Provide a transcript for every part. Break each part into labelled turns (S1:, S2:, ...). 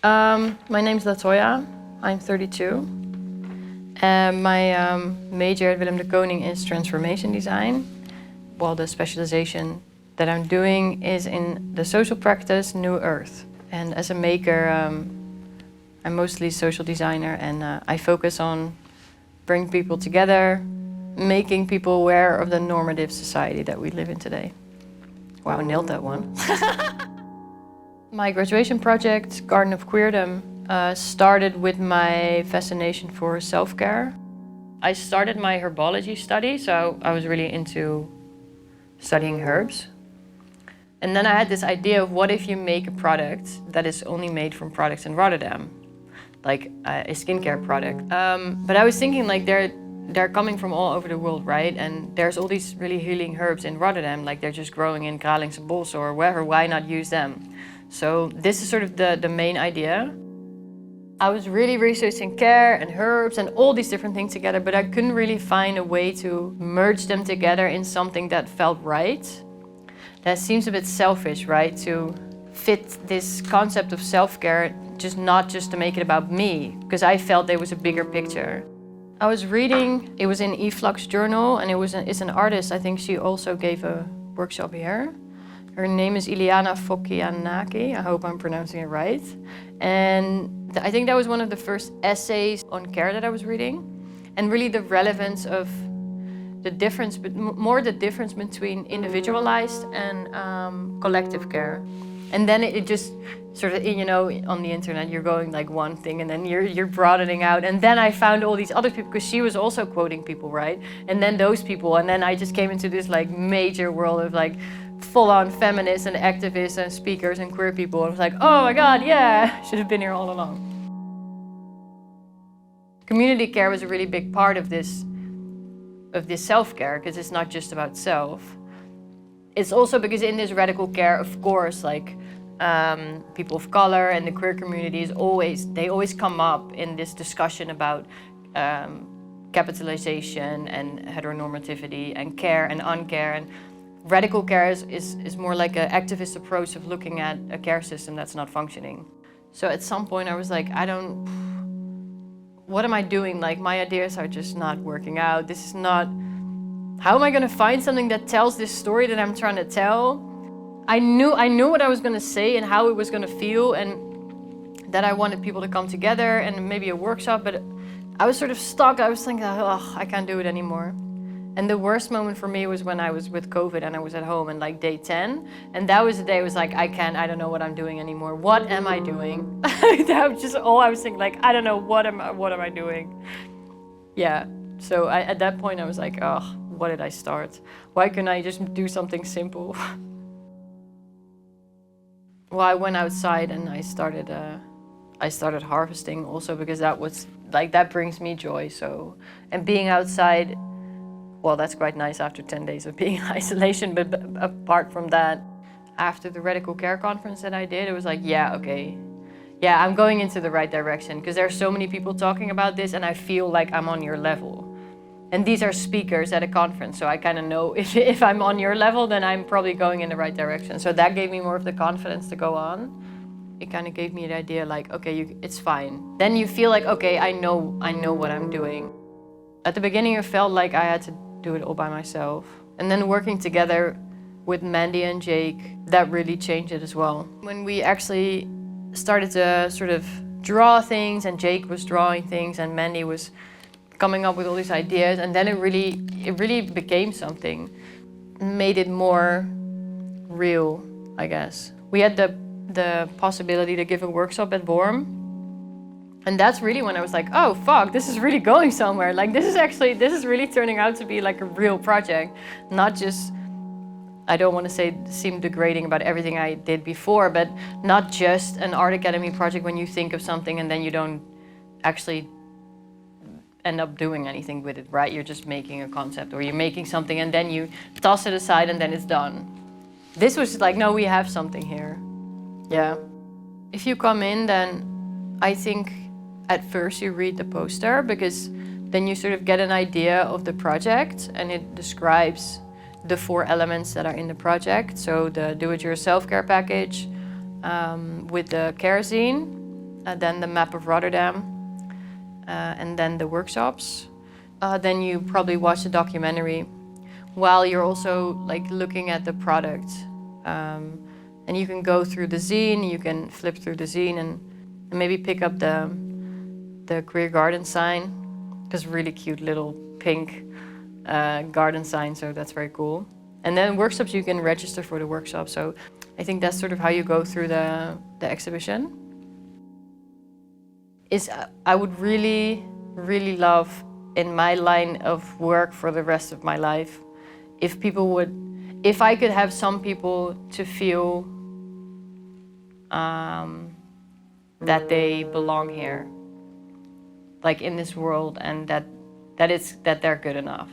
S1: My name's Latoyah. I'm 32. And my major at Willem de Kooning is transformation design. Well, the specialization that I'm doing is in the social practice New Earth. And as a maker, I'm mostly social designer, and I focus on bringing people together, making people aware of the normative society that we live in today. Wow, nailed that one. My graduation project, Garden of Queerdom, started with my fascination for self-care. I started my herbology study, so I was really into studying herbs. And then I had this idea of what if you make a product that is only made from products in Rotterdam, like a skincare product. But I was thinking, like, they're coming from all over the world, right? And there's all these really healing herbs in Rotterdam, like they're just growing in Kralingse Bos or wherever, why not use them? So this is sort of the main idea. I was really researching care and herbs and all these different things together, but I couldn't really find a way to merge them together in something that felt right. That seems a bit selfish, right? To fit this concept of self-care, not just to make it about me, because I felt there was a bigger picture. I was reading, it was in Eflux journal, and it's an artist. I think she also gave a workshop here. Her name is Iliana Fokianaki. I hope I'm pronouncing it right. And I think that was one of the first essays on care that I was reading. And really the relevance of the difference, but more the difference between individualized and collective care. And then it just sort of, you know, on the internet you're going like one thing and then you're broadening out. And then I found all these other people, because she was also quoting people, right? And then those people, and then I just came into this like major world of like full-on feminists and activists and speakers and queer people. I was like, oh my God, yeah, should have been here all along. Community care was a really big part of this self-care, because it's not just about self. It's also because in this radical care, of course, like people of color and the queer community they always come up in this discussion about capitalization and heteronormativity and care and uncare. And radical care is more like an activist approach of looking at a care system that's not functioning. So at some point I was like, what am I doing? Like, my ideas are just not working out. This is not, how am I gonna find something that tells this story that I'm trying to tell? I knew what I was gonna say and how it was gonna feel, and that I wanted people to come together and maybe a workshop, but I was sort of stuck. I was thinking, oh, I can't do it anymore. And the worst moment for me was when I was with COVID and I was at home and like day 10. And that was the day I was like, I don't know what I'm doing anymore. What am I doing? That was just all I was thinking, like, I don't know, what am I doing? Yeah, so at that point I was like, oh, what did I start? Why couldn't I just do something simple? Well, I went outside and I started harvesting also, because that brings me joy. So, and being outside, well, that's quite nice after 10 days of being in isolation, but apart from that, after the Radical Care Conference that I did, it was like, yeah, okay. Yeah, I'm going into the right direction, because there are so many people talking about this and I feel like I'm on your level. And these are speakers at a conference, so I kind of know if I'm on your level, then I'm probably going in the right direction. So that gave me more of the confidence to go on. It kind of gave me the idea like, okay, it's fine. Then you feel like, okay, I know what I'm doing. At the beginning, it felt like I had to do it all by myself. And then working together with Mandy and Jake, that really changed it as well. When we actually started to sort of draw things, and Jake was drawing things and Mandy was coming up with all these ideas, and then it really became something, made it more real, I guess. We had the possibility to give a workshop at Worm. And that's really when I was like, oh fuck, this is really going somewhere. Like, this is really turning out to be like a real project. Not just, I don't want to seem degrading about everything I did before, but not just an art academy project when you think of something and then you don't actually end up doing anything with it, right? You're just making a concept, or you're making something and then you toss it aside and then it's done. This was like, no, we have something here. Yeah. If you come in, then I think at first you read the poster, because then you sort of get an idea of the project, and it describes the 4 elements that are in the project. So the do-it-yourself care package with the kerosene, then the map of Rotterdam, and then the workshops. Then you probably watch the documentary while you're also like looking at the product. And you can go through the zine, you can flip through the zine and maybe pick up the Queer Garden sign. It's a really cute little pink garden sign, so that's very cool. And then workshops, you can register for the workshop. So I think that's sort of how you go through the exhibition. I would really, really love in my line of work for the rest of my life, if I could have some people to feel that they belong here, like in this world, and that they're good enough.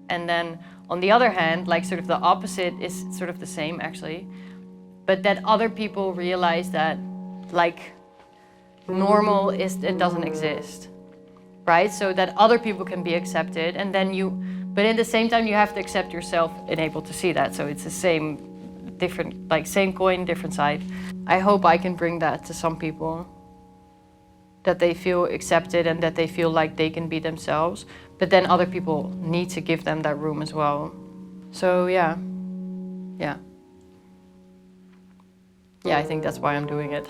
S1: And then on the other hand, like sort of the opposite is sort of the same actually, but that other people realize that like normal it doesn't exist, right? So that other people can be accepted, and then but at the same time you have to accept yourself and able to see that. So it's the same, different, like same coin, different side. I hope I can bring that to some people, that they feel accepted and that they feel like they can be themselves, but then other people need to give them that room as well. So yeah, I think that's why I'm doing it.